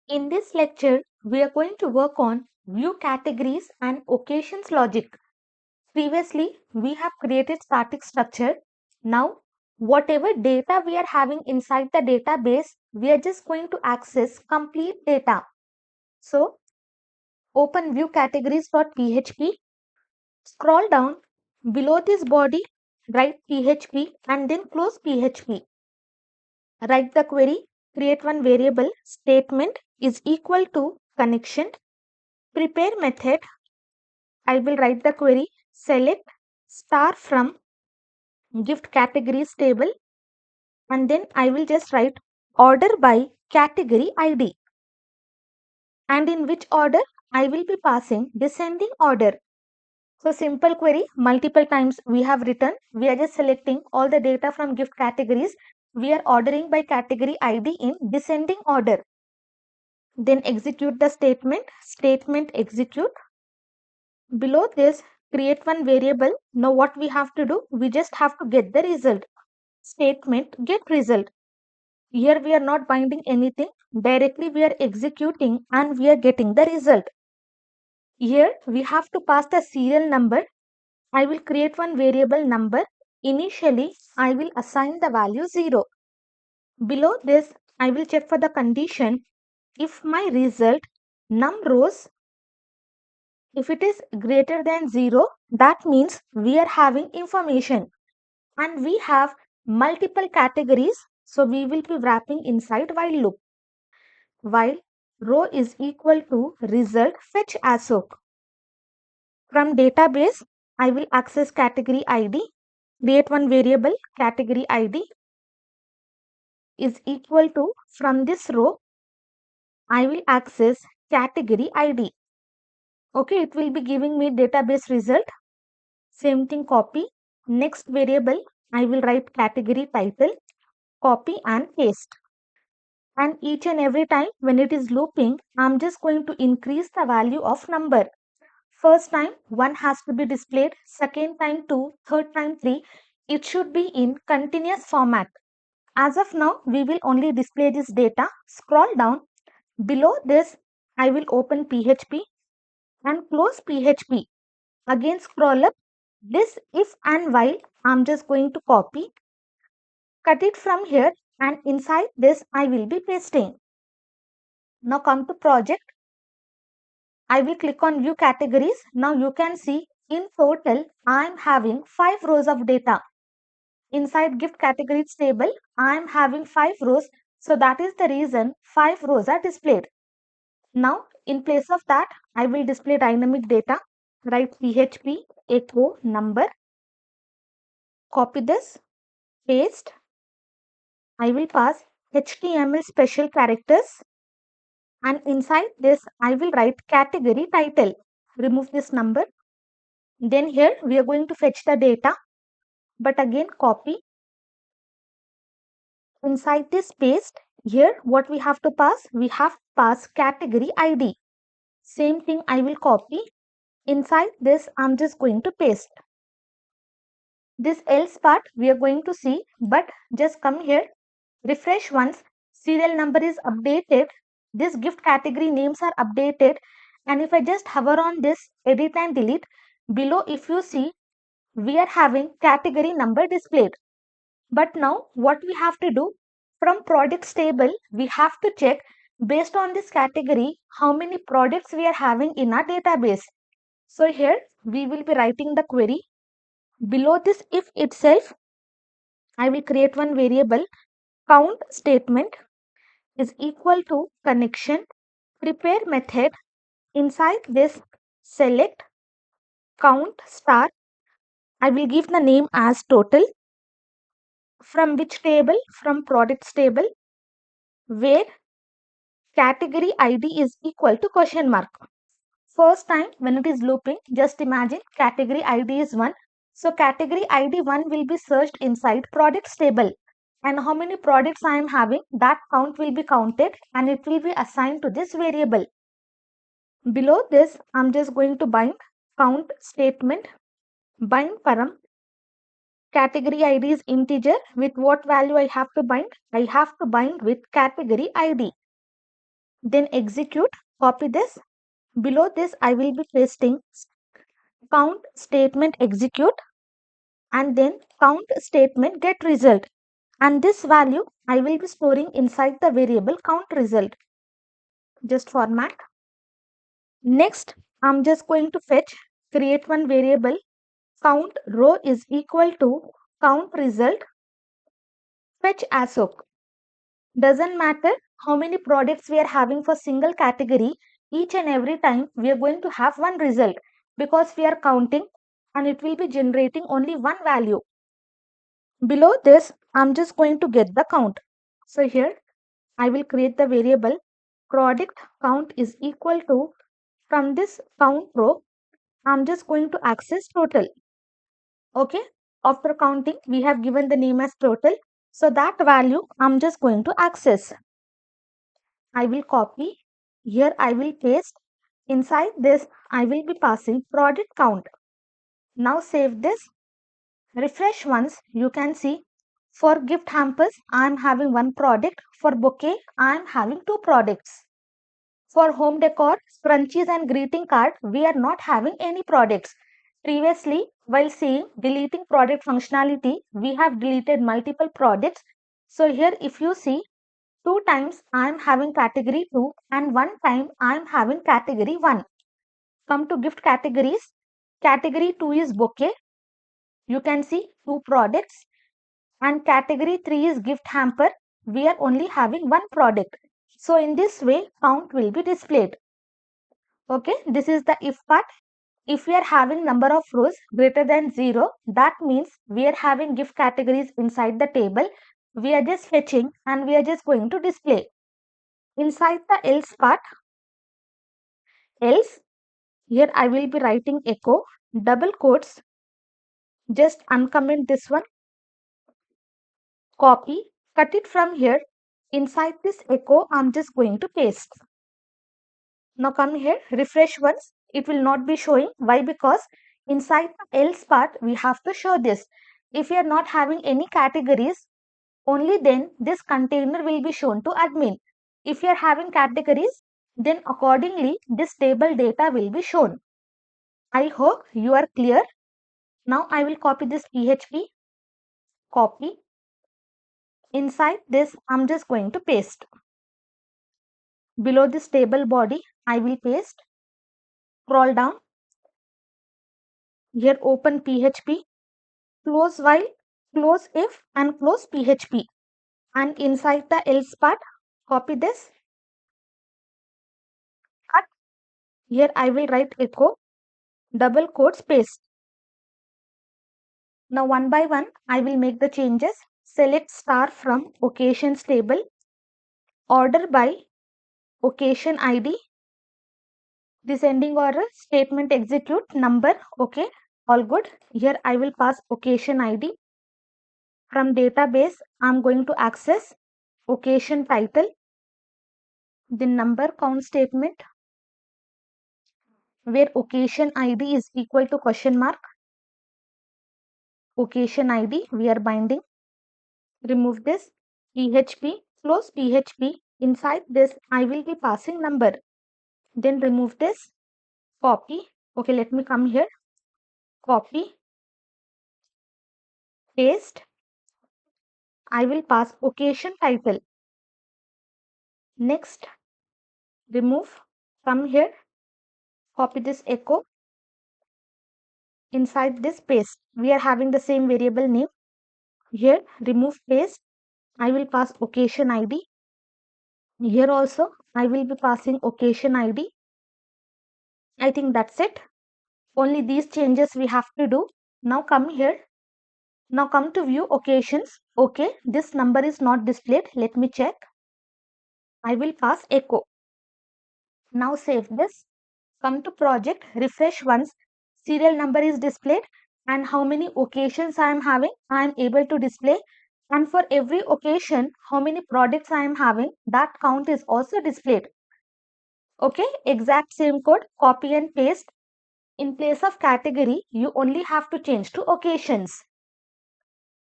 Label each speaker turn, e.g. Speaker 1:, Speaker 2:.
Speaker 1: In this lecture, we are going to work on view categories and occasions logic. Previously, we have created static structure. Now, whatever data we are having inside the database, we are just going to access complete data. So, open view categories.php, scroll down below this body, write PHP and then close PHP. Write the query, create one variable, statement is equal to connection, prepare method. I will write the query, select star from gift categories table, and then I will just write order by category ID. And in which order? I will be passing descending order. So simple query, multiple times we have written. We are just selecting all the data from gift categories. We are ordering by category ID in descending order. Then execute the statement execute. Below this, create one variable. Now what we have to do? We just have to get the result. Statement get result. Here we are not binding anything. Directly we are executing and we are getting the result. Here we have to pass the serial number. I will create one variable number. Initially, I will assign the value 0. Below this, I will check for the condition. If my result num rows, if it is greater than 0, that means we are having information and we have multiple categories. So we will be wrapping inside while loop. While row is equal to result fetch ASOC. From database, I will access category ID, create one variable category ID is equal to, from this row, I will access category ID. Okay, it will be giving me database result. Same thing, copy. Next variable, I will write category title, copy and paste. And each and every time when it is looping, I'm just going to increase the value of number. First time 1 has to be displayed, second time 2, third time 3. It should be in continuous format. As of now, we will only display this data. Scroll down. Below this, I will open PHP and close PHP. Again scroll up. This if and while I'm just going to copy, cut it from here, and inside this I will be pasting. Now come to project. I will click on view categories. Now you can see in total I am having 5 rows of data. Inside gift categories table, I am having 5 rows. So that is the reason 5 rows are displayed. Now in place of that, I will display dynamic data. Write PHP echo number. Copy this, paste. I will pass HTML special characters. And inside this, I will write category title. Remove this number. Then here we are going to fetch the data, but again copy. Inside this paste, here what we have to pass? We have to pass category ID. Same thing I will copy. Inside this, I'm just going to paste. This else part we are going to see, but just come here, refresh once, serial number is updated. This gift category names are updated. And if I just hover on this, edit and delete, below if you see, we are having category number displayed. But now what we have to do, from products table, we have to check based on this category, how many products we are having in our database. So here we will be writing the query. Below this if itself, I will create one variable count statement is equal to connection, prepare method. Inside this, select count star. I will give the name as total. From which table? From products table, where category ID is equal to question mark. First time when it is looping, just imagine category ID is 1. So category ID 1 will be searched inside products table. And how many products I am having, that count will be counted and it will be assigned to this variable. Below this, I'm just going to bind count statement, bind param. Category ID is integer. With what value I have to bind? I have to bind with category ID. then execute, copy this. Below this, I will be pasting count statement execute and then count statement get result. And this value I will be storing inside the variable count result. Just format. Next, I'm just going to create one variable count row is equal to count result fetch ASOC. Doesn't matter how many products we are having for single category, each and every time we are going to have one result because we are counting and it will be generating only one value. Below this, I'm just going to get the count. So here I will create the variable product count is equal to, from this count row, I'm just going to access total. Okay, after counting, we have given the name as total. So that value I'm just going to access. I will copy. Here I will paste. Inside this, I will be passing product count. Now save this. Refresh once. You can see for gift hampers, I am having one product. For bouquet, I am having two products. For home decor, scrunchies and greeting card, we are not having any products. Previously, while seeing deleting product functionality, we have deleted multiple products. So here if you see, 2 times I am having category 2 and 1 time I am having category 1. Come to gift categories. Category 2 is bouquet. You can see 2 products. And category 3 is gift hamper. We are only having one product. So in this way, count will be displayed. Okay, this is the if part. If we are having number of rows greater than 0, that means we are having gift categories inside the table. We are just fetching and we are just going to display. Inside the else part, else, here I will be writing echo, double quotes, just uncomment this one, copy, cut it from here. Inside this echo, I'm just going to paste. Now come here, refresh once. It will not be showing. Why? Because inside the else part, we have to show this. If we are not having any categories, only then this container will be shown to admin. If you are having categories, then accordingly this table data will be shown. I hope you are clear. Now I will copy this PHP, copy. Inside this, I'm just going to paste. Below this table body, I will paste. Scroll down. Here open PHP, close while, close if and close PHP. And inside the else part, copy this. Cut. Here I will write echo, double quotes, paste. Now one by one, I will make the changes. Select star from occasions table, order by occasion ID, descending order, statement execute, number, okay, all good. Here I will pass occasion ID. From database, I'm going to access occasion title, the number count statement, where occasion ID is equal to question mark. Occasion ID, we are binding. Remove this. PHP, close PHP. Inside this, I will be passing number. Then remove this. Copy. Okay, let me come here. Copy. Paste. I will pass occasion title. Next, remove. Come here. Copy this echo. Inside this paste, we are having the same variable name. Here, remove paste. I will pass occasion ID. Here also, I will be passing occasion ID. I think that's it. Only these changes we have to do. Now come here. Now come to view occasions. Okay, this number is not displayed. Let me check. I will pass echo. Now save this. Come to project. Refresh once. Serial number is displayed and how many occasions I am having, I am able to display. And for every occasion, how many products I am having, that count is also displayed. Okay, exact same code, copy and paste. In place of category, you only have to change to occasions.